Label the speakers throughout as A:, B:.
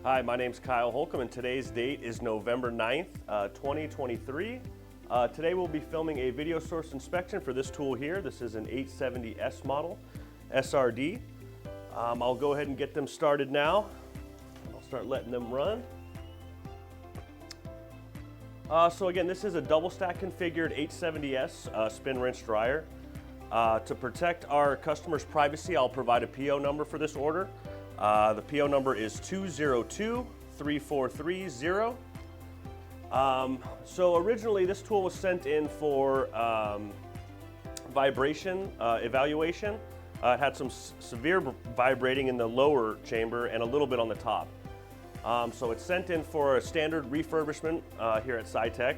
A: Hi, my name's Kyle Holcomb and today's date is November 9th, 2023. Today we'll be filming a video source inspection for this tool here. This is an 870S model, SRD. I'll go ahead and get them started now. I'll start letting them run. So again, this is a double stack configured 870S spin rinse dryer. To protect our customer's privacy, I'll provide a PO number for this order. The PO number is 2023430. So originally this tool was sent in for vibration evaluation. It had some severe vibrating in the lower chamber and a little bit on the top. So it's sent in for a standard refurbishment here at Sitek.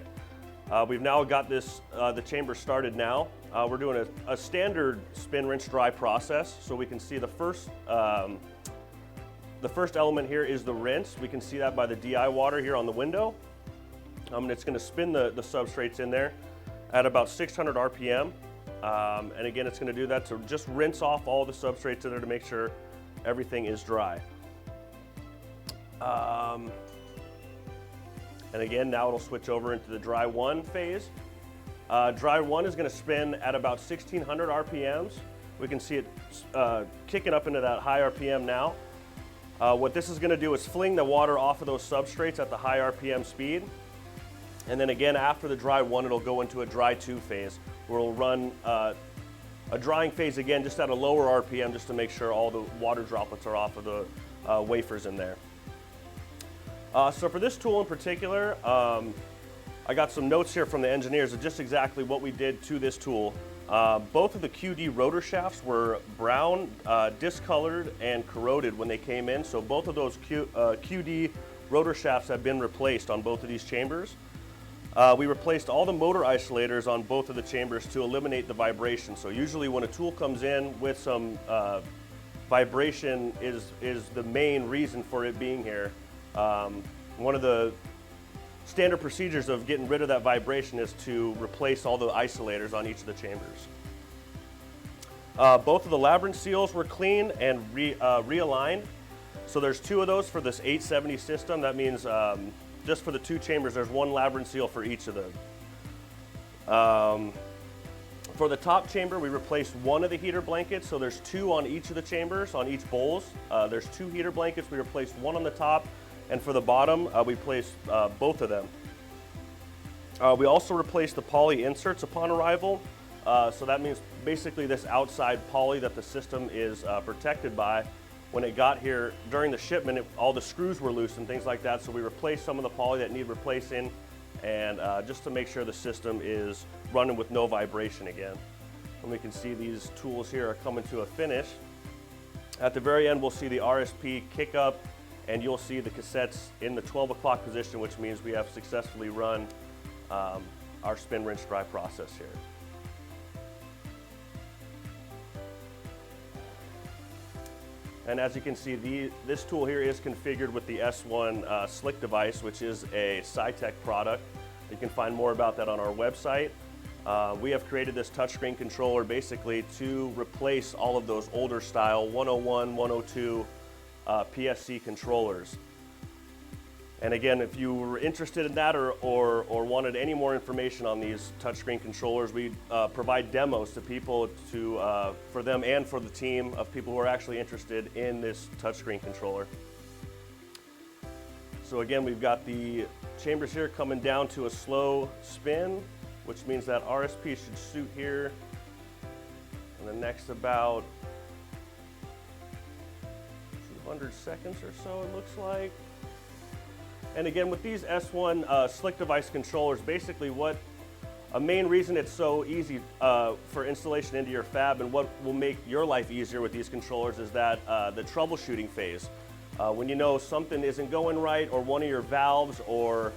A: We've now got this the chamber started now. We're doing a standard spin rinse dry process, so we can see the first element here is the rinse. We can see that by the DI water here on the window. And it's going to spin the substrates in there at about 600 RPM. And again, it's going to do that to just rinse off all the substrates in there to make sure everything is dry. And again, now it'll switch over into the dry 1 phase. Dry 1 is going to spin at about 1600 RPMs. We can see it kicking up into that high RPM now. What this is going to do is fling the water off of those substrates at the high RPM speed. And then again, after the dry 1, it'll go into a dry 2 phase, where it'll run a drying phase again just at a lower RPM, just to make sure all the water droplets are off of the wafers in there. So for this tool in particular, I got some notes here from the engineers of just exactly what we did to this tool. Both of the QD rotor shafts were brown, discolored, and corroded when they came in. So both of those QD rotor shafts have been replaced on both of these chambers. We replaced all the motor isolators on both of the chambers to eliminate the vibration. So usually when a tool comes in with some vibration is the main reason for it being here. One of the standard procedures of getting rid of that vibration is to replace all the isolators on each of the chambers. Both of the labyrinth seals were clean and realigned. So there's 2 of those for this 870 system. That means just for the 2 chambers, there's 1 labyrinth seal for each of them. For the top chamber, we replaced 1 of the heater blankets. So there's 2 on each of the chambers, on each bowls. There's 2 heater blankets. We replaced 1 on the top. And for the bottom, we placed both of them. We also replaced the poly inserts upon arrival. So that means basically this outside poly that the system is protected by. When it got here during the shipment, all the screws were loose and things like that. So we replaced some of the poly that need replacing, and just to make sure the system is running with no vibration again. And we can see these tools here are coming to a finish. At the very end, we'll see the RSP kick up, and you'll see the cassettes in the 12 o'clock position, which means we have successfully run our spin rinse dry process here. And as you can see, this tool here is configured with the S1 slick device, which is a Sitek product. You can find more about that on our website. We have created this touchscreen controller basically to replace all of those older style 101, 102 PSC controllers. And again, if you were interested in that or wanted any more information on these touchscreen controllers, we provide demos to people for them and for the team of people who are actually interested in this touchscreen controller. So again, we've got the chambers here coming down to a slow spin, which means that RSP should suit here in the next about 200 seconds or so, it looks like. And again, with these S1 slick device controllers, basically a main reason it's so easy for installation into your fab and what will make your life easier with these controllers is that the troubleshooting phase. When you know something isn't going right, or one of your valves, or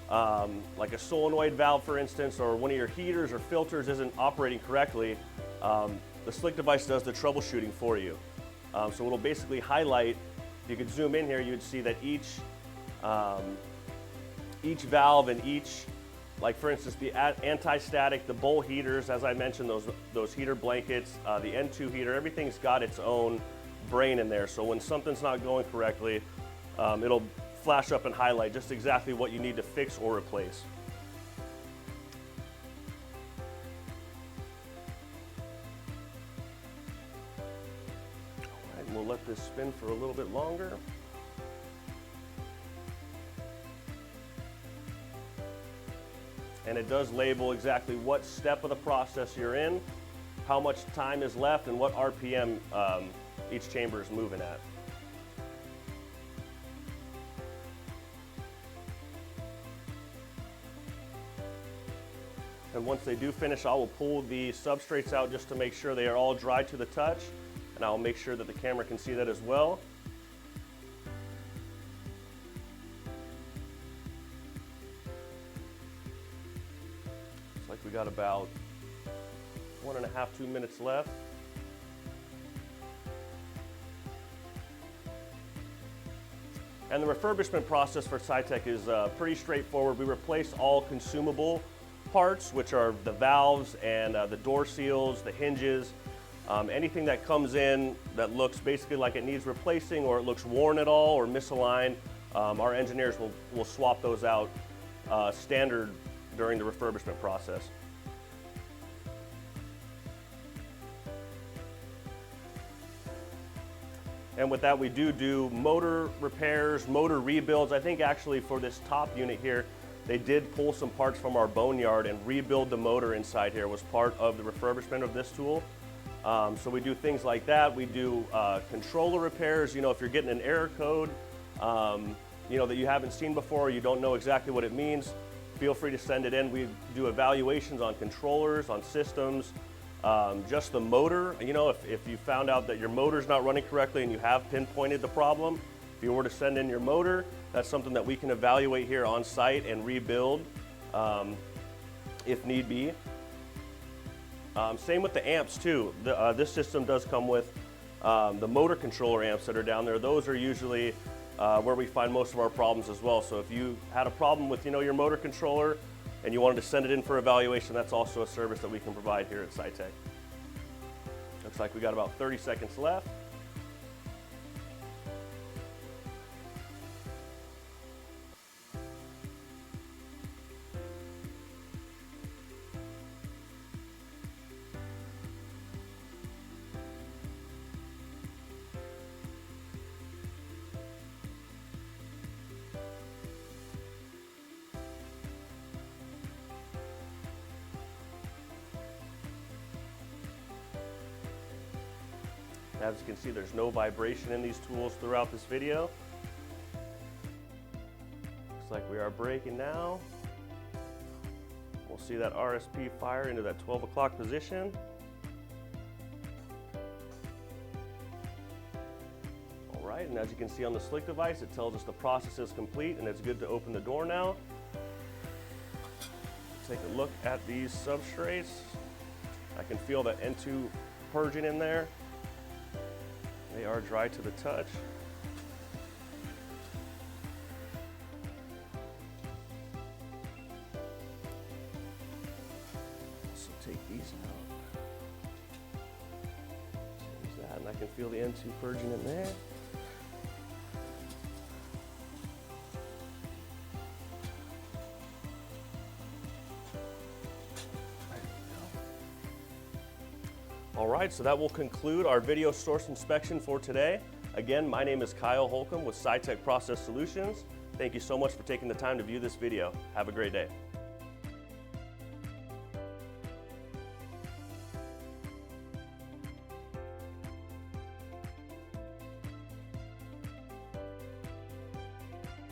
A: like a solenoid valve for instance, or one of your heaters or filters isn't operating correctly, the slick device does the troubleshooting for you. So it'll basically highlight, if you could zoom in here, you'd see that each valve and each, like for instance, the anti-static, the bowl heaters, as I mentioned, those heater blankets, the N2 heater, everything's got its own brain in there. So when something's not going correctly, it'll flash up and highlight just exactly what you need to fix or replace. All right, we'll let this spin for a little bit longer. And it does label exactly what step of the process you're in, how much time is left, and what RPM each chamber is moving at. And once they do finish, I will pull the substrates out just to make sure they are all dry to the touch, and I'll make sure that the camera can see that as well. We got about 1.5 to 2 minutes left. And the refurbishment process for Sitek is pretty straightforward. We replace all consumable parts, which are the valves and the door seals, the hinges, anything that comes in that looks basically like it needs replacing, or it looks worn at all or misaligned. Our engineers will swap those out standard during the refurbishment process. And with that, we do motor repairs, motor rebuilds. I think actually for this top unit here, they did pull some parts from our boneyard and rebuild the motor inside here. It was part of the refurbishment of this tool. So we do things like that. We do controller repairs. You know, if you're getting an error code, you know, that you haven't seen before, you don't know exactly what it means, feel free to send it in. We do evaluations on controllers, on systems, just the motor. You know, if you found out that your motor's not running correctly and you have pinpointed the problem, if you were to send in your motor, that's something that we can evaluate here on site and rebuild if need be. Same with the amps too. This system does come with the motor controller amps that are down there. Those are usually where we find most of our problems as well. So if you had a problem with, you know, your motor controller and you wanted to send it in for evaluation, that's also a service that we can provide here at Sitek. Looks like we got about 30 seconds left. As you can see, there's no vibration in these tools throughout this video. Looks like we are breaking now. We'll see that RSP fire into that 12 o'clock position. All right, and as you can see on the slick device, it tells us the process is complete and it's good to open the door now. Take a look at these substrates. I can feel the N2 purging in there. They are dry to the touch. So take these out. There's that, and I can feel the N2 purging in there. All right, so that will conclude our video source inspection for today. Again, my name is Kyle Holcomb with Sitek Process Solutions. Thank you so much for taking the time to view this video. Have a great day.